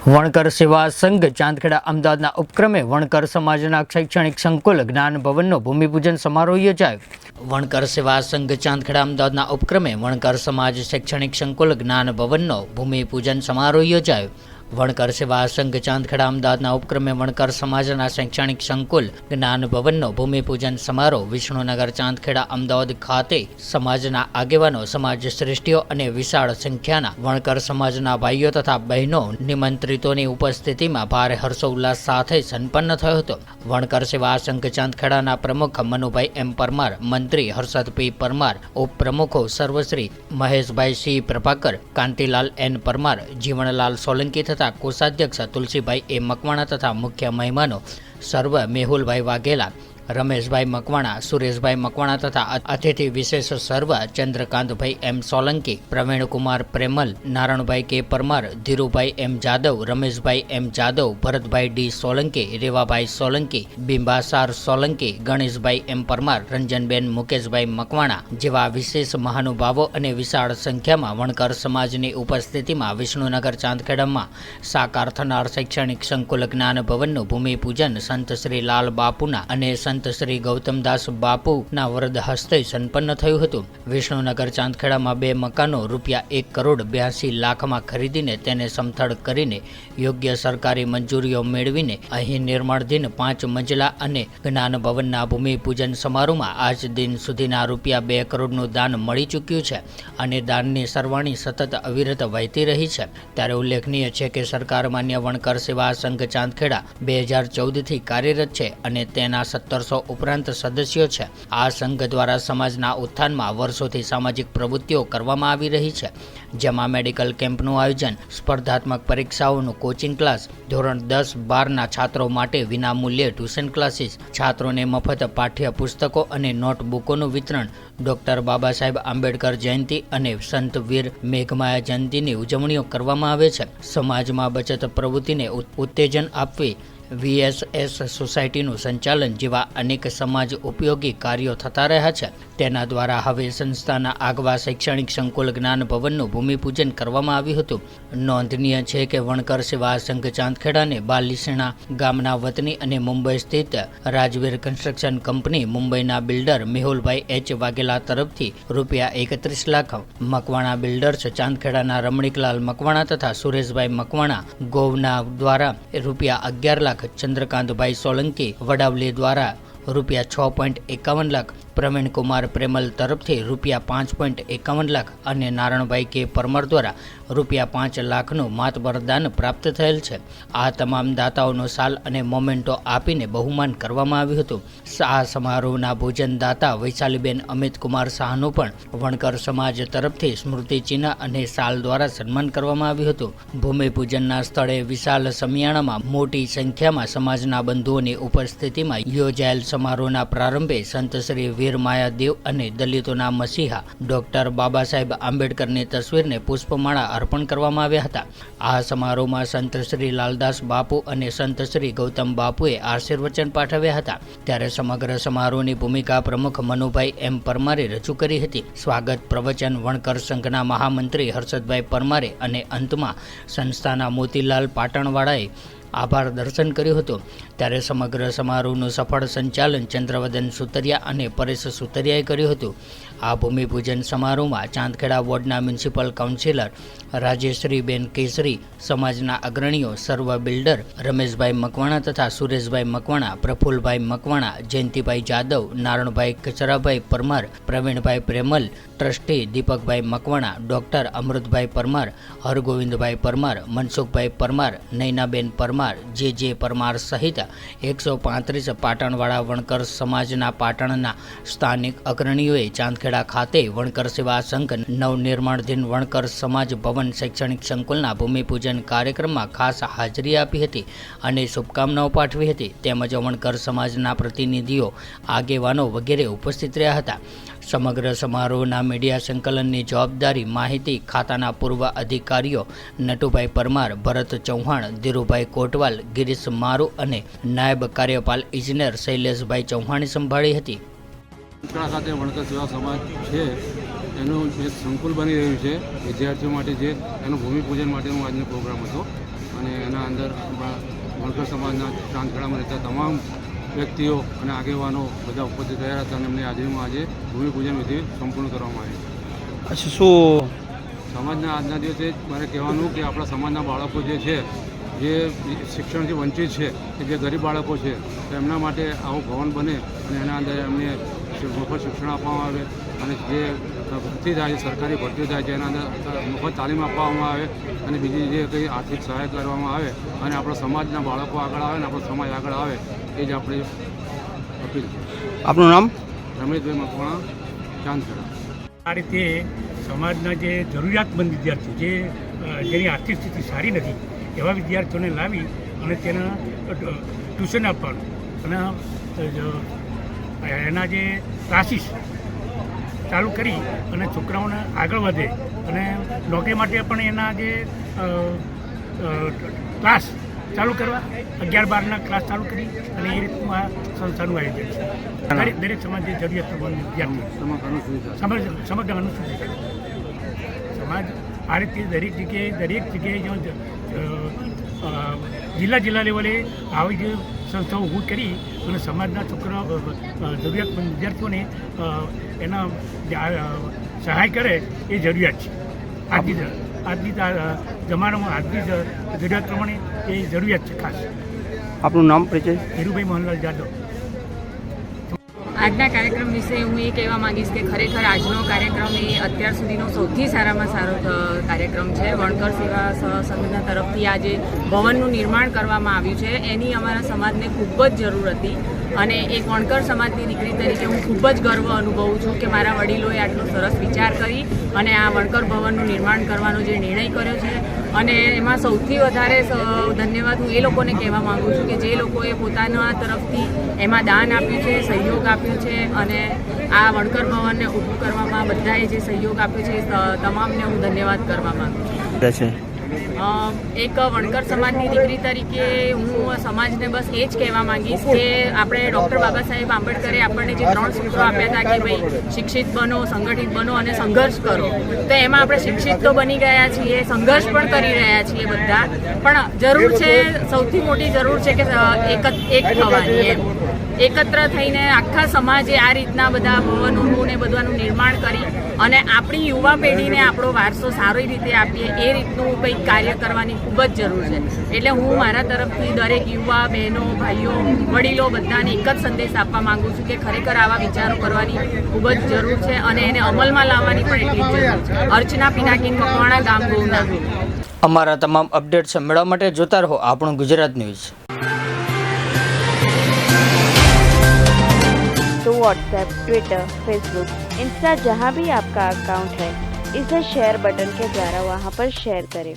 વણકર સેવા સંઘ ચાંદખેડા અમદાવાદના ઉપક્રમે વણકર સમાજના શૈક્ષણિક સંકુલ જ્ઞાન ભવનનો ભૂમિપૂજન સમારોહ યોજાયો. વણકર સેવા સંઘ ચાંદખેડા અમદાવાદના ઉપક્રમે વણકર સમાજ શૈક્ષણિક સંકુલ જ્ઞાન ભવનનો ભૂમિપૂજન સમારોહ યોજાયો. વણકર સેવા સંઘ ચાંદખેડા અમદાવાદના ઉપક્રમે વણકર સમાજના શૈક્ષણિક સંકુલ જ્ઞાન ભવનનો ભૂમિપૂજન સમારોહ વિષ્ણુનગર ચાંદખેડા અમદાવાદ ખાતે સમાજના આગેવાનો, સમાજ શ્રેષ્ઠીઓ અને વિશાળ સંખ્યાના વણકર સમાજના ભાઈઓ તથા બહેનો નિમંત્રિતોની ઉપસ્થિતિમાં ભારે હર્ષોલ્લાસ સાથે સંપન્ન થયો હતો. વણકર સેવા સંઘ ચાંદખેડાના પ્રમુખ મનુભાઈ એમ પરમાર, મંત્રી હર્ષદ પી પરમાર, ઉપપ્રમુખો સર્વશ્રી મહેશભાઈ સી પ્રભાકર, કાંતિલાલ એન પરમાર, જીવણલાલ સોલંકી તથા કોષાધ્યક્ષ તુલસીભાઈ એ મકવાણા તથા મુખ્ય મહેમાનો સર્વ મેહુલભાઈ વાઘેલા, રમેશભાઈ મકવાણા, સુરેશભાઈ મકવાણા તથા અતિથિ વિશેષ સર્વ ચંદ્રકાંતભાઈ એમ સોલંકી, પ્રવીણકુમાર પ્રેમલ, નારણભાઈ કે પરમાર, ધીરુભાઈ એમ જાદવ, રમેશભાઈ એમ જાદવ, ભરતભાઈ ડી સોલંકી, રેવાભાઈ સોલંકી, બિંબાસાર સોલંકી, ગણેશભાઈ એમ પરમાર, રંજનબેન મુકેશભાઈ મકવાણા જેવા વિશેષ મહાનુભાવો અને વિશાળ સંખ્યામાં વણકર સમાજની ઉપસ્થિતિમાં વિષ્ણુનગર ચાંદખેડામાં સાકાર થનાર શૈક્ષણિક સંકુલ જ્ઞાન ભવનનું ભૂમિપૂજન સંત શ્રી લાલ બાપુના અને સંત શ્રી ગૌતમદાસ બાપુના વરદ હસ્તે સંપન્ન થયું હતું. વિષ્ણુનગર ચાંદખેડામાં 2 મકાનો ₹1,82,00,000 ખરીદીને તેને સમથળ કરીને યોગ્ય સરકારી મંજૂરીઓ મેળવીને અહીં નિર્માણાધીન 5 મંજિલા અને જ્ઞાન ભવનના ભૂમિપૂજન સમારોહમાં આજ દિન સુધીના ₹2 કરોડનું દાન મળી ચૂક્યું છે અને દાનની સરવાણી સતત અવિરત વહેતી રહી છે. ત્યારે ઉલ્લેખનીય છે કે સરકાર માન્ય વણકર સેવા સંઘ ચાંદખેડા 2014થી કાર્યરત છે અને તેના 1700 ઉપરાંત સદસ્યો છે. આ સંઘ દ્વારા સમાજના ઉત્થાનમાં વર્ષોથી સામાજિક પ્રવૃત્તિઓ કરવામાં આવી રહી છે, જેમાં મેડિકલ કેમ્પનું આયોજન, સ્પર્ધાત્મક પરીક્ષાઓનું કોચિંગ ક્લાસ, ધોરણ 10-12ના છાત્રો માટે વિનામૂલ્યે ટ્યુશન ક્લાસીસ, છાત્રોને મફત પાઠ્ય પુસ્તકો અને નોટબુકોનું વિતરણ, ડૉક્ટર બાબા સાહેબ આંબેડકર જયંતિ અને સંત વીર મેઘમાયા જયંતિની ઉજવણીઓ કરવામાં આવે છે. સમાજમાં બચત પ્રવૃત્તિને ઉત્તેજન આપવી, VSS સોસાયટીનું સંચાલન જેવા અનેક સમાજ ઉપયોગી કાર્યો થતા રહ્યા છે. તેના દ્વારા હવે સંસ્થાના આગવા શૈક્ષણિક સંકુલ જ્ઞાન ભવનનું ભૂમિપૂજન કરવામાં આવ્યું હતું. નોંધનીય છે કે વણકર સેવા સંઘ ચાંદખેડાને બાલીસણા ગામના વતની અને મુંબઈ સ્થિત રાજવીર કન્સ્ટ્રક્શન કંપની મુંબઈના બિલ્ડર મેહુલભાઈ એચ વાઘેલા તરફથી ₹31 લાખ, મકવાણા બિલ્ડર્સ ચાંદખેડાના રમણીકલાલ મકવાણા તથા સુરેશભાઈ મકવાણા ગોવના દ્વારા ₹11 લાખ, ચંદ્રકાંતભાઈ સોલંકી વડાવલી દ્વારા ₹6.51 લાખ, પ્રવીણકુમાર પ્રેમલ તરફથી ₹5.51 લાખ અને નારણભાઈ કે પરમાર દ્વારા ₹5 લાખનું માતબરદાન પ્રાપ્ત થયેલ છે. આ તમામ દાતાઓનો સાલ અને મોમેન્ટો આપીને બહુમાન કરવામાં આવ્યું હતું. આ સમારોહના ભોજનદાતા વૈશાલીબેન અમિતકુમાર શાહનું પણ વણકર સમાજ તરફથી સ્મૃતિચિહ્ન અને સાલ દ્વારા સન્માન કરવામાં આવ્યું હતું. ભૂમિપૂજનના સ્થળે વિશાળ સમિયાણામાં મોટી સંખ્યામાં સમાજના બંધુઓની ઉપસ્થિતિમાં યોજાયેલ સમારોહના પ્રારંભે સંત શ્રી વીર માયાદેવ અને દલિતોના મસીહા ડૉક્ટર બાબા સાહેબ આંબેડકરની તસવીરને પુષ્પમાળા અર્પણ કરવામાં આવ્યા હતા. આ સમારોહમાં સંત શ્રી લાલદાસ બાપુ અને સંત શ્રી ગૌતમ બાપુએ આશીર્વચન પાઠવ્યા હતા. ત્યારે સમગ્ર સમારોહની ભૂમિકા પ્રમુખ મનુભાઈ એમ પરમારે રજૂ કરી હતી. સ્વાગત પ્રવચન વણકર સંઘના મહામંત્રી હર્ષદભાઈ પરમારે અને અંતમાં સંસ્થાના મોતીલાલ પાટણવાળાએ આભાર દર્શન કર્યું હતું. ત્યારે સમગ્ર સમારોહનું સફળ સંચાલન ચંદ્રવદન સુતરિયા અને પરેશ સુતરિયાએ કર્યું હતું. આ ભૂમિપૂજન સમારોહમાં ચાંદખેડા વોર્ડના મ્યુનિસિપલ કાઉન્સિલર રાજેશ્રીબેન કેસરી, સમાજના અગ્રણીઓ, સર્વ બિલ્ડર રમેશભાઈ મકવાણા તથા સુરેશભાઈ મકવાણા, પ્રફુલભાઈ મકવાણા, જયંતિભાઈ જાદવ, નારણભાઈ કચરાભાઈ પરમાર, પ્રવીણભાઈ પ્રેમલ, ટ્રસ્ટી દીપકભાઈ મકવાણા, ડૉક્ટર અમૃતભાઈ પરમાર, હરગોવિંદભાઈ પરમાર, મનસુખભાઈ પરમાર, નૈનાબેન પરમાર, જે પરમાર સહિત 135 પાટણવાળા વણકર સમાજના પાટણના સ્થાનિક અગ્રણીઓએ ચાંદખેડા ખાતે વણકર સેવા સંઘ નવનિર્માણાધીન વણકર સમાજ ભવન શૈક્ષણિક સંકુલના ભૂમિપૂજન કાર્યક્રમમાં ખાસ હાજરી આપી હતી અને શુભકામનાઓ પાઠવી હતી. તેમજ વણકર સમાજના પ્રતિનિધિઓ, આગેવાનો વગેરે ઉપસ્થિત રહ્યા હતા. સમગ્ર સમારોહના મીડિયા સંકલનની જવાબદારી માહિતી ખાતાના પૂર્વ અધિકારીઓ નટુભાઈ પરમાર, ભરત ચૌહાણ, ધીરુભાઈ કોટવાલ, ગિરીશ મારુ અને નાયબ કાર્યપાલ ઇજનેર શૈલેષભાઈ ચૌહાણે સંભાળી હતી. સાથે વણકર સેવા સમાજ છે એનું જે સંકુલ બની રહ્યું છે વિદ્યાર્થીઓ માટે, જે એનું ભૂમિપૂજન માટેનો આજનો પ્રોગ્રામ હતો. અને એના અંદર વણકર સમાજના ચાંદખેડામાં રહેતા તમામ વ્યક્તિઓ અને આગેવાનો બધા ઉપસ્થિત રહ્યા હતા અને એમની હાજરીમાં આજે ભૂમિપૂજન વિધિ સંપૂર્ણ કરવામાં આવી. અચ્છા, શું સમાજના આજના દિવસે મારે કહેવાનું કે આપણા સમાજના બાળકો જે છે જે શિક્ષણથી વંચિત છે કે જે ગરીબ બાળકો છે તો એમના માટે આવું ભવન બને અને એના અંદર એમને મફત શિક્ષણ આપવામાં આવે અને જે ભરતી થાય છે સરકારી ભરતી થાય છે એના અંદર મફત તાલીમ આપવામાં આવે અને બીજી જે કંઈ આર્થિક સહાય કરવામાં આવે અને આપણા સમાજના બાળકો આગળ આવે અને આપણો સમાજ આગળ આવે એ જ આપણી અપીલ છે. આપનું નામ? રમેશભાઈ મકવાણા, ચાંદખેડા. આ રીતે સમાજના જે જરૂરિયાતમંદ વિદ્યાર્થીઓ જેની આર્થિક સ્થિતિ સારી નથી એવા વિદ્યાર્થીઓને લાવી અને તેના ટ્યુશન આપવાનું અને એના જે ક્લાસીસ ચાલુ કરી અને છોકરાઓને આગળ વધે અને નોકરી માટે પણ એના જે ક્લાસ ચાલુ કરવા 11-12ના ક્લાસ ચાલુ કરી અને એ રીતનું આ સંસ્થાનું આયોજન છે. દરેક સમાજ જે જરૂરિયાતમંદ વિદ્યાર્થીઓ સમગ્ર અનુસૂચિત સમાજ આ રીતે દરેક જગ્યાએ જિલ્લા લેવલે આવી જે સંસ્થાઓ ઊભી કરી અને સમાજના છોકરાઓ જરૂરિયાતમંદ વિદ્યાર્થીઓને એના સહાય કરે એ જરૂરિયાત છે. આજની જમાનામાં આજની જરૂરિયાત પ્રમાણે એ જરૂરિયાત છે ખાસ. આપનું નામ પરિચય? ધીરુભાઈ મોહનલાલ જાદવ. આજના કાર્યક્રમ વિશે હું એ કહેવા માંગીશ કે ખરેખર આજનો કાર્યક્રમ એ અત્યાર સુધીનો સૌથી સારામાં સારો કાર્યક્રમ છે. વણકર સેવા સંઘના તરફથી આજે ભવનનું નિર્માણ કરવામાં આવ્યું છે એની અમારા સમાજને ખૂબ જ જરૂર હતી અને એક વણકર સમાજની દીકરી તરીકે હું ખૂબ જ ગર્વ અનુભવું છું કે મારા વડીલોએ આટલો સરસ વિચાર કરી અને આ વણકર ભવનનું નિર્માણ કરવાનો જે નિર્ણય કર્યો છે અને એમાં સૌથી વધારે ધન્યવાદ હું એ લોકોને કહેવા માગું છું કે જે લોકોએ પોતાના તરફથી એમાં દાન આપ્યું છે, સહયોગ આપ્યો છે અને આ વણકર ભવનને ઊભું કરવામાં બધાએ જે સહયોગ આપ્યો છે તમામને હું ધન્યવાદ કરવા માગું છું. એક વણકર સમાજની દીકરી તરીકે હું સમાજને બસ એ જ કહેવા માંગીશ કે આપણે ડૉક્ટર બાબા સાહેબ આંબેડકરે આપણને જે 3 સૂત્રો આપ્યા હતા કે ભાઈ શિક્ષિત બનો, સંગઠિત બનો અને સંઘર્ષ કરો, તો એમાં આપણે શિક્ષિત તો બની ગયા છીએ, સંઘર્ષ પણ કરી રહ્યા છીએ બધા, પણ જરૂર છે, સૌથી મોટી જરૂર છે કે એક થવાની એમ એકત્ર થઈને આખા સમાજે આ રીતના બધા ભવનોનું ને બધાનું નિર્માણ કરી અને આપણી યુવા પેઢીને આપણો વારસો સારી રીતે આપીએ એ રીતનું કંઈક કાર્ય કરવાની ખૂબ જ જરૂર છે. એટલે હું મારા તરફથી દરેક યુવા બહેનો, ભાઈઓ, વડીલો બધાને એક જ સંદેશ આપવા માંગુ છું કે ખરેખર આવા વિચારો કરવાની ખૂબ જ જરૂર છે અને એને અમલમાં લાવવાની પણ એટલી જ જરૂર છે. અર્ચના પિનાકીન મકવાણા, ગામ ગોવના. અમારા તમામ અપડેટ્સ મેળવવા માટે જોતા રહો આપણું ગુજરાત ન્યૂઝ. तो व्हाट्सएप, ट्विटर, फेसबुक, इंस्टा जहाँ भी आपका अकाउंट है इसे शेयर बटन के द्वारा वहाँ पर शेयर करें.